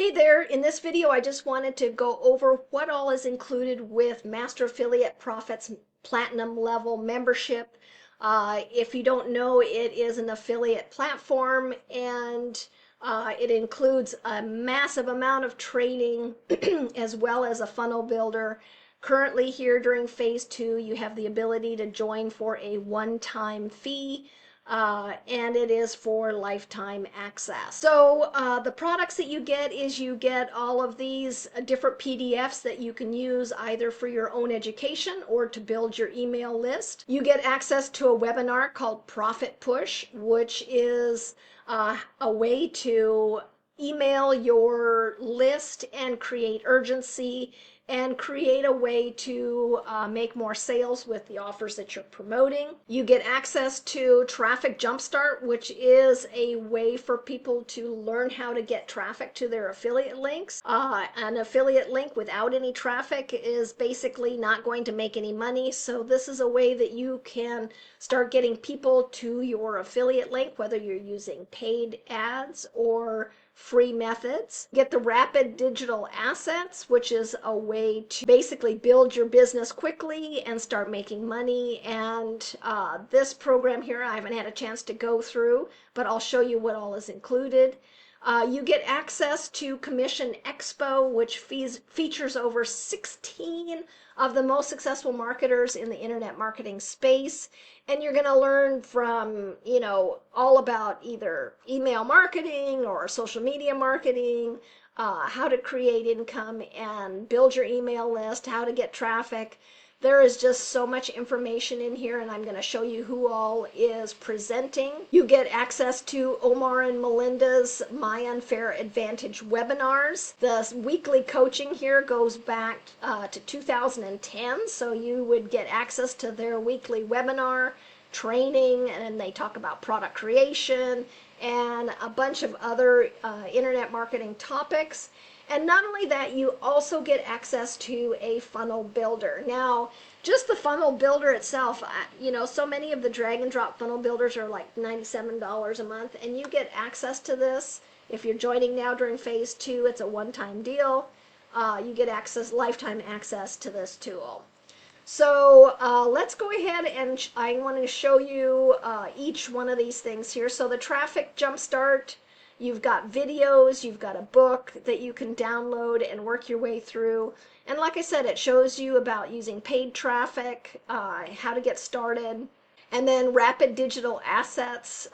Hey there, in this video I just wanted to go over what all is included with Master Affiliate Profits Platinum level membership. If you don't know, it is an affiliate platform and it includes a massive amount of training as well as a funnel builder. Currently here during phase 2, you have the ability to join for a one-time fee. And it is for lifetime access. So the products that you get is you get all of these different PDFs that you can use either for your own education or to build your email list. You get access to a webinar called Profit Push, which is a way to email your list and create urgency and create a way to make more sales with the offers that you're promoting. You get access to Traffic Jumpstart, which is a way for people to learn how to get traffic to their affiliate links. An affiliate link without any traffic is basically not going to make any money. So this is a way that you can start getting people to your affiliate link, whether you're using paid ads or free methods. Get the Rapid Digital Assets, which is a way to basically build your business quickly and start making money. And this program here I haven't had a chance to go through, but I'll show you what all is included. You get access to Commission Expo, which features over 16 of the most successful marketers in the internet marketing space. And you're going to learn from, all about either email marketing or social media marketing, how to create income and build your email list, how to get traffic. There is just so much information in here, and I'm going to show you who all is presenting. You get access to Omar and Melinda's My Unfair Advantage webinars. The weekly coaching here goes back to 2010, so you would get access to their weekly webinar training, and they talk about product creation and a bunch of other internet marketing topics. And not only that, you also get access to a funnel builder. Now, just the funnel builder itself, so many of the drag and drop funnel builders are like $97 a month, and you get access to this. If you're joining now during phase 2, it's a one-time deal. You get lifetime access to this tool. So let's go ahead and I want to show you each one of these things here. So the Traffic Jumpstart, you've got videos, you've got a book that you can download and work your way through. And like I said, it shows you about using paid traffic, how to get started. And then Rapid Digital Assets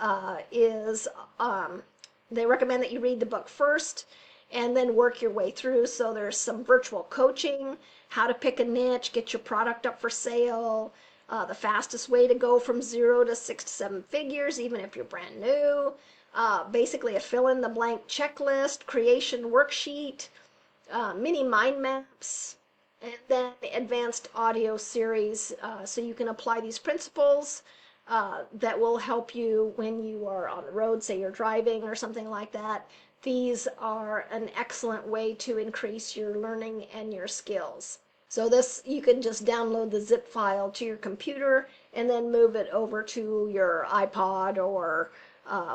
they recommend that you read the book first and then work your way through. So there's some virtual coaching, how to pick a niche, get your product up for sale, the fastest way to go from 0 to 6 to 7 figures, even if you're brand new. Basically a fill-in-the-blank checklist, creation worksheet, mini mind maps, and then the advanced audio series, so you can apply these principles that will help you when you are on the road, say you're driving or something like that. These are an excellent way to increase your learning and your skills. So this, you can just download the zip file to your computer and then move it over to your iPod or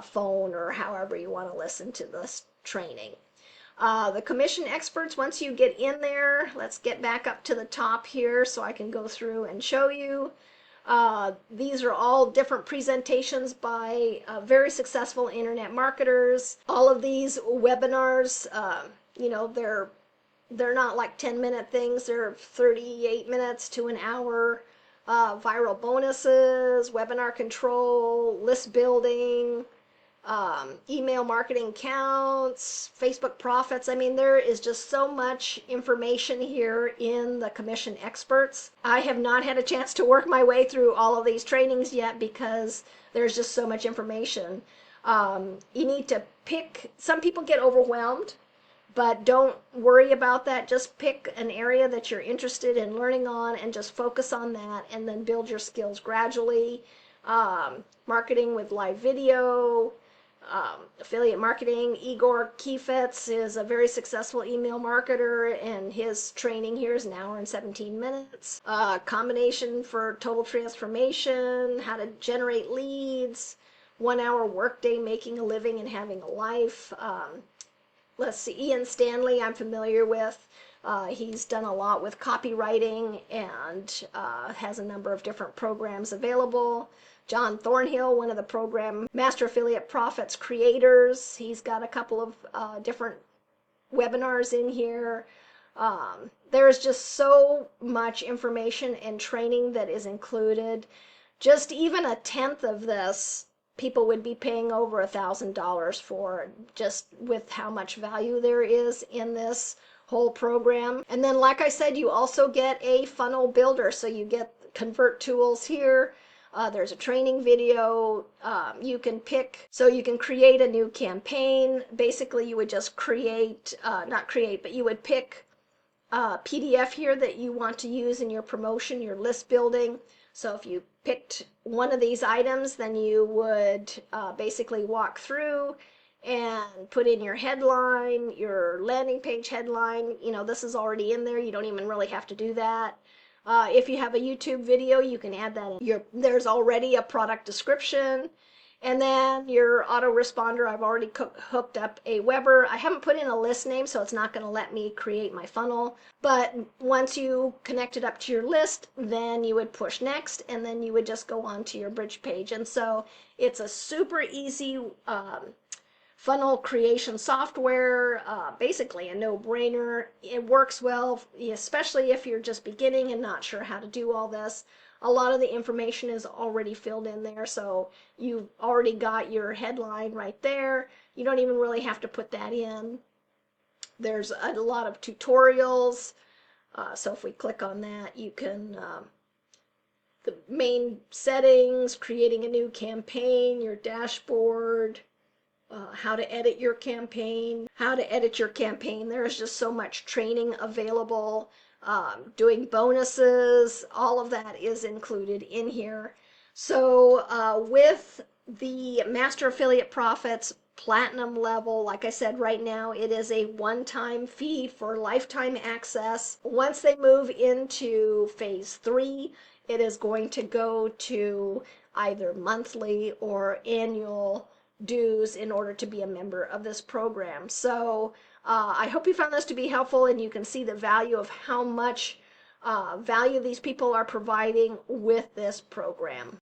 phone or however you want to listen to this training. The commission experts, once you get in there, let's get back up to the top here so I can go through and show you. These are all different presentations by very successful internet marketers. All of these webinars, they're not like 10-minute things. They're 38 minutes to an hour. Viral bonuses, webinar control, list building, email marketing counts, Facebook profits. I mean, there is just so much information here in the commission experts. I have not had a chance to work my way through all of these trainings yet because there's just so much information. You need to pick, some people get overwhelmed, but don't worry about that. Just pick an area that you're interested in learning on and just focus on that and then build your skills gradually. Marketing with live video, affiliate marketing. Igor Kifetz is a very successful email marketer, and his training here is an hour and 17 minutes. Combination for total transformation, how to generate leads, 1 hour workday making a living and having a life. let's see, Ian Stanley I'm familiar with. He's done a lot with copywriting and has a number of different programs available. John Thornhill, one of the program Master Affiliate Profits creators, he's got a couple of different webinars in here. There's just so much information and training that is included. Just even a tenth of this, people would be paying over $1,000 for, just with how much value there is in this whole program. And then, like I said, you also get a funnel builder. So you get convert tools here. There's a training video. You can pick, so you can create a new campaign. Basically, you would just create, not create, but you would pick a PDF here that you want to use in your promotion, your list building. So if you picked one of these items, then you would basically walk through and put in your headline, your landing page headline. You know, this is already in there. You don't even really have to do that. If you have a YouTube video, you can add that in. There's already a product description. And then your autoresponder, I've already hooked up a Weber. I haven't put in a list name, so it's not going to let me create my funnel. But once you connect it up to your list, then you would push next, and then you would just go on to your bridge page. And so it's a super easy funnel creation software, basically a no-brainer. It works well, especially if you're just beginning and not sure how to do all this. A lot of the information is already filled in there, so you've already got your headline right there. You don't even really have to put that in. There's a lot of tutorials, so if we click on that, you can, the main settings, creating a new campaign, your dashboard, how to edit your campaign, There's just so much training available. Doing bonuses, all of that is included in here. So with the Master Affiliate Profits Platinum level, like I said, right now it is a one-time fee for lifetime access. Once they move into phase 3, it is going to go to either monthly or annual dues in order to be a member of this program. So I hope you found this to be helpful, and you can see the value of how much value these people are providing with this program.